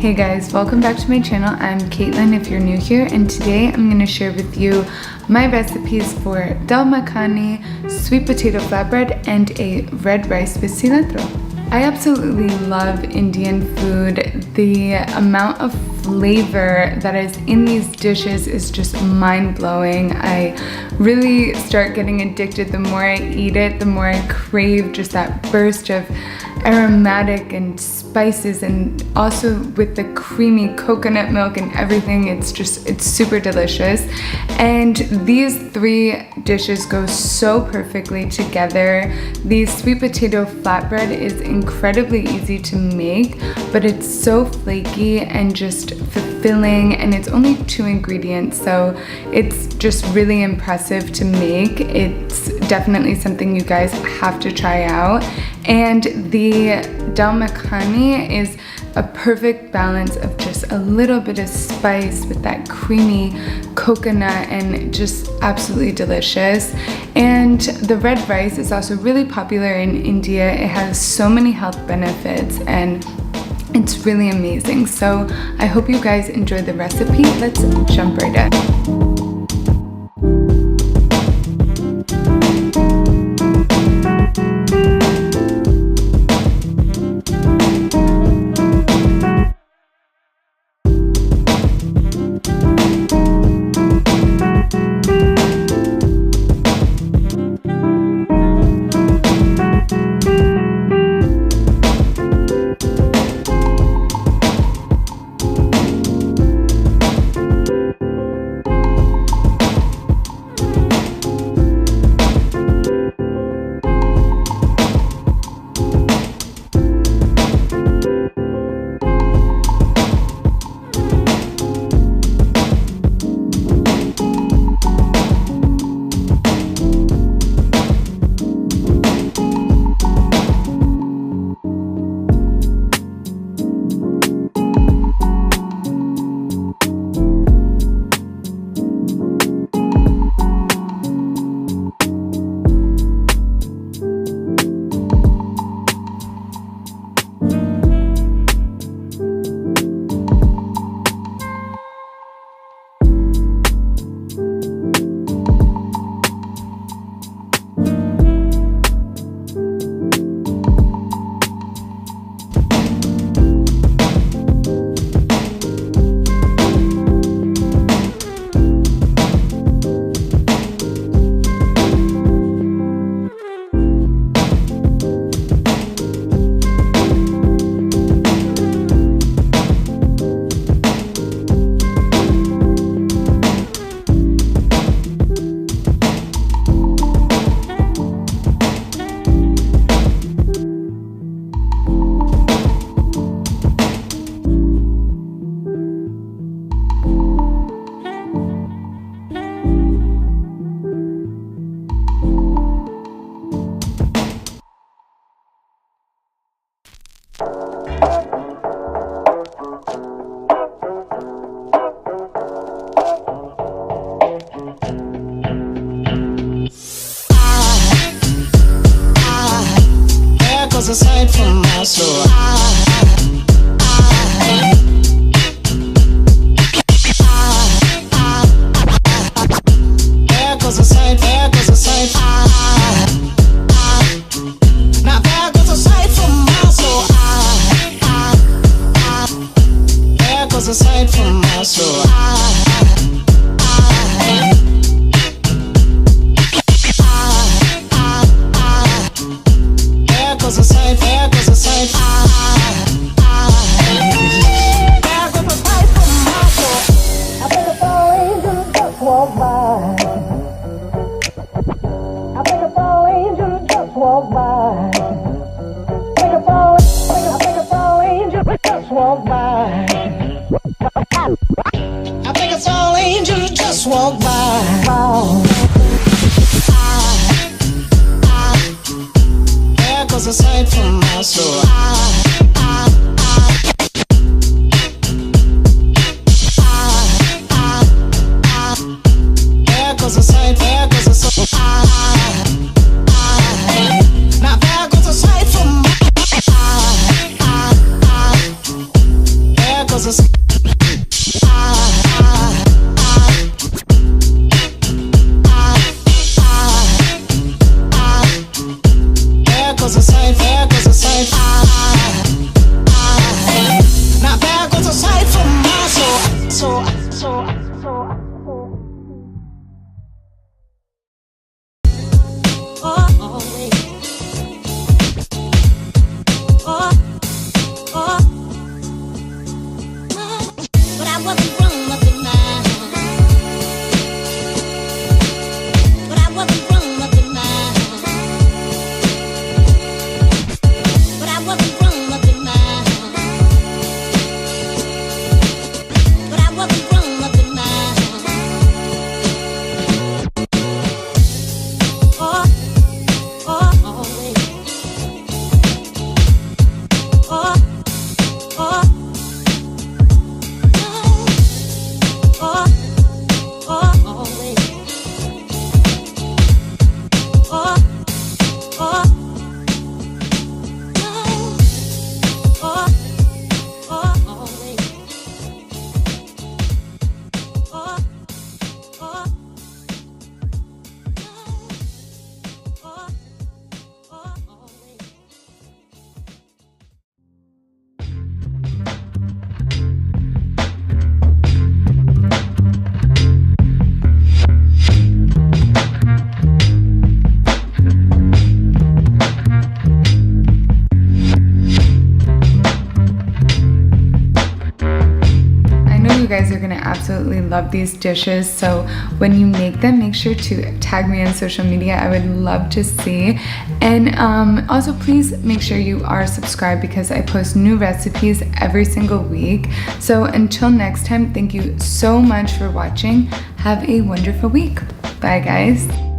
Hey guys, welcome back to my channel. I'm Caitlin if you're new here, and today I'm going to share with you my recipes for Dal Makhani, sweet potato flatbread, and a red rice with cilantro. I absolutely love Indian food. The amount of flavor that is in these dishes is just mind-blowing. I really start getting addicted. The more I eat it, the more I crave just that burst of aromatic and spices, and also with the creamy coconut milk and everything, it's super delicious. And these three dishes go so perfectly together. The sweet potato flatbread is incredibly easy to make, but it's so flaky and just fulfilling, and it's only 2 ingredients, so it's just really impressive to make. It's definitely something you guys have to try out. And the Dal Makhani is a perfect balance of just a little bit of spice with that creamy coconut, and just absolutely delicious. And the red rice is also really popular in India. It has so many health benefits and it's really amazing. So I hope you guys enjoy the recipe. Let's jump right in. Aside from my soul, there goes a sight, there goes a sight. Now there goes a sight from my soul. There goes a sight from my soul. There goes a sight, there goes a sight. There goes a sight from my soul. I think a fall angel just walked by. I think a fall angel just walked by. I think a fall angel just walked by. I think a fall angel just walked by. There goes a sight from my soul. There goes a sight, there goes a sight. Now there goes a sight from my guys are gonna absolutely love these dishes. So when you make them, make sure to tag me on social media. I would love to see. And also please make sure you are subscribed because I post new recipes every single week. So until next time, thank you so much for watching. Have a wonderful week. Bye guys.